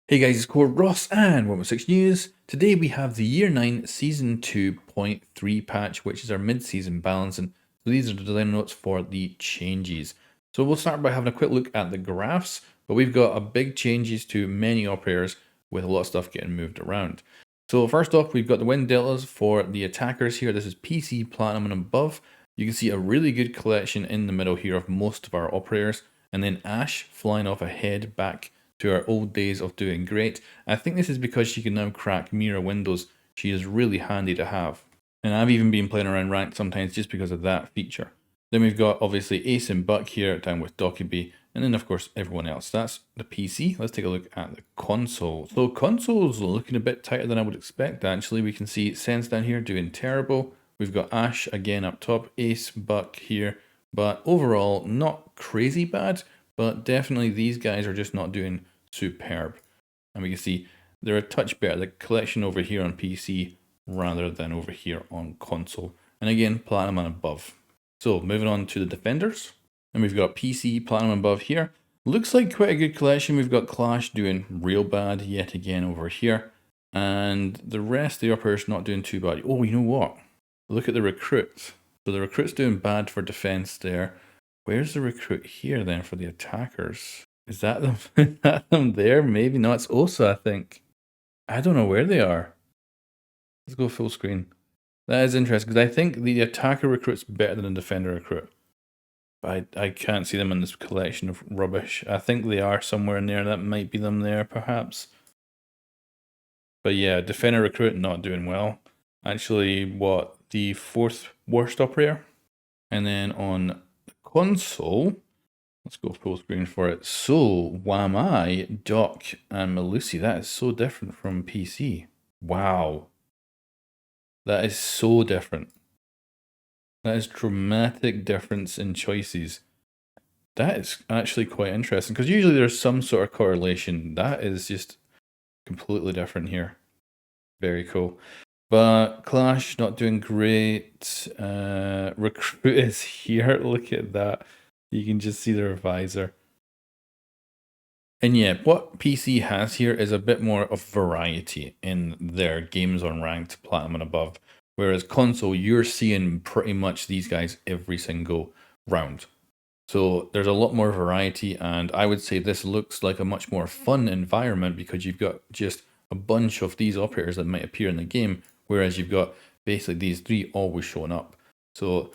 Hey guys, it's Core Ross and 116 News. Today we have the Year 9 Season 2.3 patch, which is our mid-season balancing. So these are the design notes for the changes. So we'll start by having a quick look at the graphs, but we've got a big changes to many operators with a lot of stuff getting moved around. So first off, we've got the win deltas for the attackers here. This is PC, Platinum and above. You can see a really good collection in the middle here of most of our operators, and then Ashe flying off ahead back to our old days of doing great. I think this is because she can now crack Mira windows. She is really handy to have. And I've even been playing around ranked sometimes just because of that feature. Then we've got obviously Ace and Buck here down with Dokkaebi, and then of course everyone else. That's the PC. Let's take a look at the console. So console's looking a bit tighter than I would expect actually. We can see Sense down here doing terrible. We've got Ashe again up top, Ace, Buck here, but overall not crazy bad. But definitely these guys are just not doing superb. And we can see they're a touch better. The collection over here on PC rather than over here on console. And again, Platinum and above. So moving on to the defenders. And we've got PC, Platinum and above here. Looks like quite a good collection. We've got Clash doing real bad yet again over here. And the rest of the operators not doing too bad. Oh, you know what? Look at the recruits. So the recruit's doing bad for defense there. Where's the recruit here then for the attackers? Is that them? Is that them there? Maybe not. It's Osa, I think. I don't know where they are. Let's go full screen. That is interesting because I think the attacker recruit's better than the defender recruit. But I can't see them in this collection of rubbish. I think they are somewhere in there. That might be them there, perhaps. But yeah, defender recruit not doing well. Actually, what? The 4th worst operator? And then on console, let's go full screen for it. So, Wamai, Doc, and Melusi. That is so different from PC. Wow. That is so different. That is dramatic difference in choices. That is actually quite interesting because usually there's some sort of correlation. That is just completely different here. Very cool. But Clash not doing great. Recruit is here. Look at that. You can just see their visor. And yeah, what PC has here is a bit more of variety in their games on ranked platinum and above. Whereas console, you're seeing pretty much these guys every single round. So there's a lot more variety, and I would say this looks like a much more fun environment because you've got just a bunch of these operators that might appear in the game, whereas you've got basically these three always showing up. So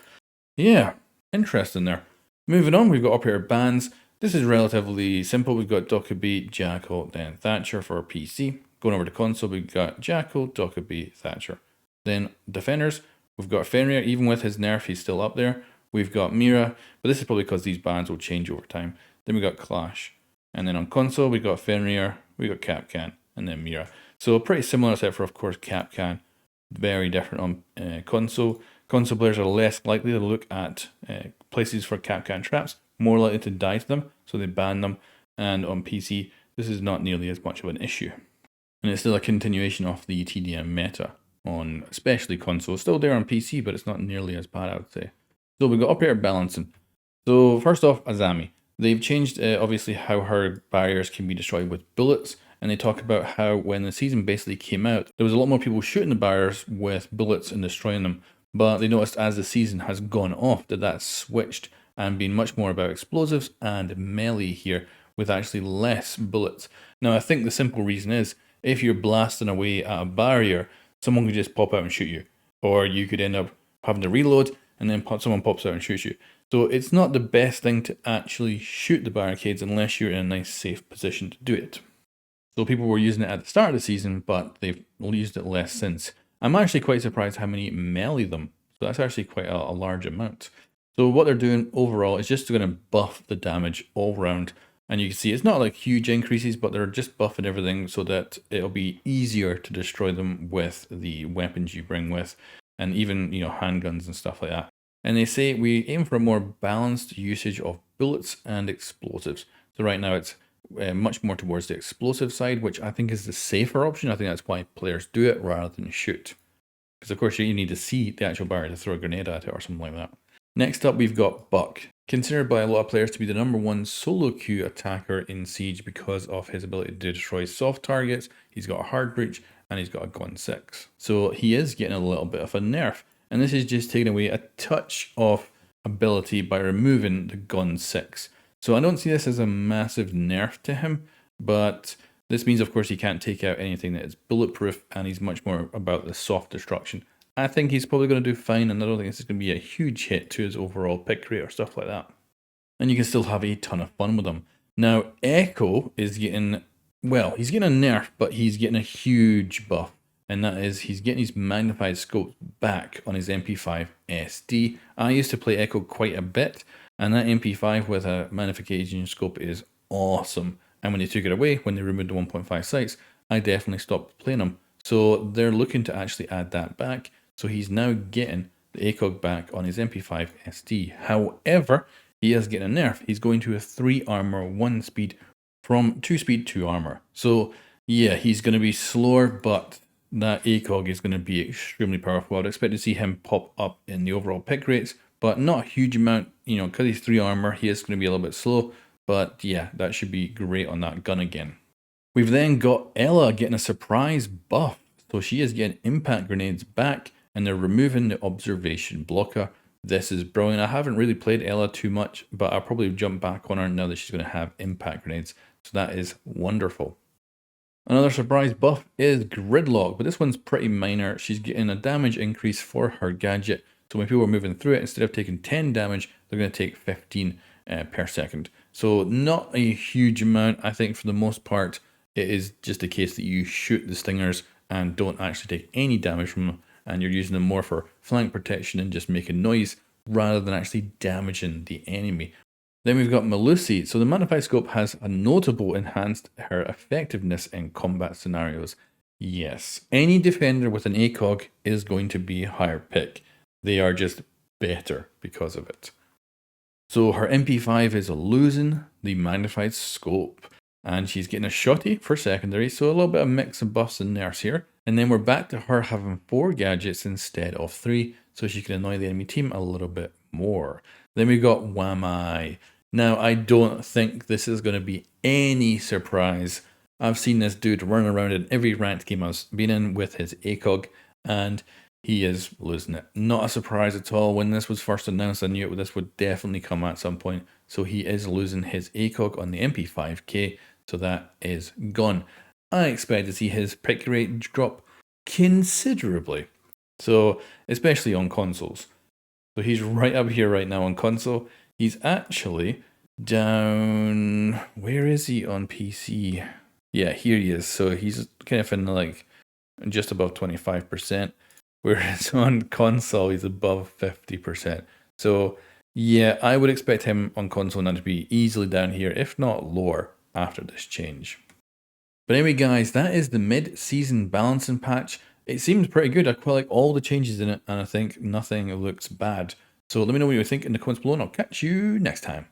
yeah, interesting there. Moving on, we've got operator bans. This is relatively simple. We've got Dokkaebi, Jackal, then Thatcher for PC. Going over to console, we've got Jackal, Dokkaebi, Thatcher. Then defenders, we've got Fenrir, even with his nerf, he's still up there. We've got Mira, but this is probably because these bans will change over time. Then we got Clash. And then on console, we got Fenrir, we got Kapkan, and then Mira. So pretty similar, except for, of course, Kapkan. Very different on console. Console players are less likely to look at places for Kapkan traps, more likely to die to them, so they ban them. And on PC, this is not nearly as much of an issue. And it's still a continuation of the TDM meta on especially console. Still there on PC, but it's not nearly as bad, I would say. So we've got operator balancing. So first off, Azami. They've changed obviously how her barriers can be destroyed with bullets, and they talk about how when the season basically came out, there was a lot more people shooting the barriers with bullets and destroying them. But they noticed as the season has gone off that that's switched and been much more about explosives and melee here with actually less bullets. Now I think the simple reason is if you're blasting away at a barrier, someone could just pop out and shoot you. Or you could end up having to reload and then someone pops out and shoots you. So it's not the best thing to actually shoot the barricades unless you're in a nice safe position to do it. So people were using it at the start of the season, but they've used it less since. I'm actually quite surprised how many melee them. So that's actually quite a large amount. So what they're doing overall is just going to buff the damage all round. And you can see it's not like huge increases, but they're just buffing everything so that it'll be easier to destroy them with the weapons you bring with, and even, you know, handguns and stuff like that. And they say we aim for a more balanced usage of bullets and explosives. So right now it's much more towards the explosive side, which I think is the safer option. I think that's why players do it rather than shoot. Because of course you need to see the actual barrier to throw a grenade at it or something like that. Next up we've got Buck. considered by a lot of players to be the #1 solo queue attacker in Siege because of his ability to destroy soft targets. He's got a hard breach and he's got a gun 6. So he is getting a little bit of a nerf. And this is just taking away a touch of ability by removing the gun 6. So I don't see this as a massive nerf to him, but this means, of course, he can't take out anything that is bulletproof, and he's much more about the soft destruction. I think he's probably going to do fine, and I don't think this is going to be a huge hit to his overall pick rate or stuff like that. And you can still have a ton of fun with him. Now, Echo is getting, well, he's getting a nerf, but he's getting a huge buff. And that is, he's getting his magnified scope back on his MP5 SD. I used to play Echo quite a bit, and that MP5 with a magnification scope is awesome. And when they took it away, when they removed the 1.5 sights, I definitely stopped playing them. So they're looking to actually add that back. So he's now getting the ACOG back on his MP5 SD. However, he is getting a nerf. He's going to a 3 armor, 1 speed from 2 speed, 2 armor. So yeah, he's going to be slower, but that ACOG is going to be extremely powerful. I'd expect to see him pop up in the overall pick rates, but not a huge amount. You know, because he's 3 armor, he is going to be a little bit slow. But yeah, that should be great on that gun again. We've then got Ela getting a surprise buff. So she is getting impact grenades back, and they're removing the observation blocker. This is brilliant. I haven't really played Ela too much, but I'll probably jump back on her now that she's going to have impact grenades. So that is wonderful. Another surprise buff is Gridlock, but this one's pretty minor. She's getting a damage increase for her gadget. So when people are moving through it, instead of taking 10 damage, they're going to take 15 per second. So not a huge amount. I think for the most part, it is just a case that you shoot the stingers and don't actually take any damage from them, and you're using them more for flank protection and just making noise rather than actually damaging the enemy. Then we've got Melusi. So the Magnified Scope has a notable enhanced her effectiveness in combat scenarios. Yes, any defender with an ACOG is going to be a higher pick. They are just better because of it. So her MP5 is losing the Magnified Scope, and she's getting a shotty for secondary, so a little bit of mix and buffs and nerfs here. And then we're back to her having 4 gadgets instead of 3, so she can annoy the enemy team a little bit more. Then we've got Wamai. Now, I don't think this is going to be any surprise. I've seen this dude run around in every ranked game I've been in with his ACOG, and he is losing it. Not a surprise at all. When this was first announced, I knew this would definitely come at some point. So he is losing his ACOG on the MP5K, so that is gone. I expect to see his pick rate drop considerably. So, especially on consoles. So he's right up here right now on console. He's actually down, where is he on PC? Yeah, here he is. So he's kind of in like just above 25%, whereas on console he's above 50%. So yeah, I would expect him on console now to be easily down here, if not lower, after this change. But anyway guys, that is the mid-season balancing patch. It seems pretty good. I quite like all the changes in it, and I think nothing looks bad. So let me know what you think in the comments below, and I'll catch you next time.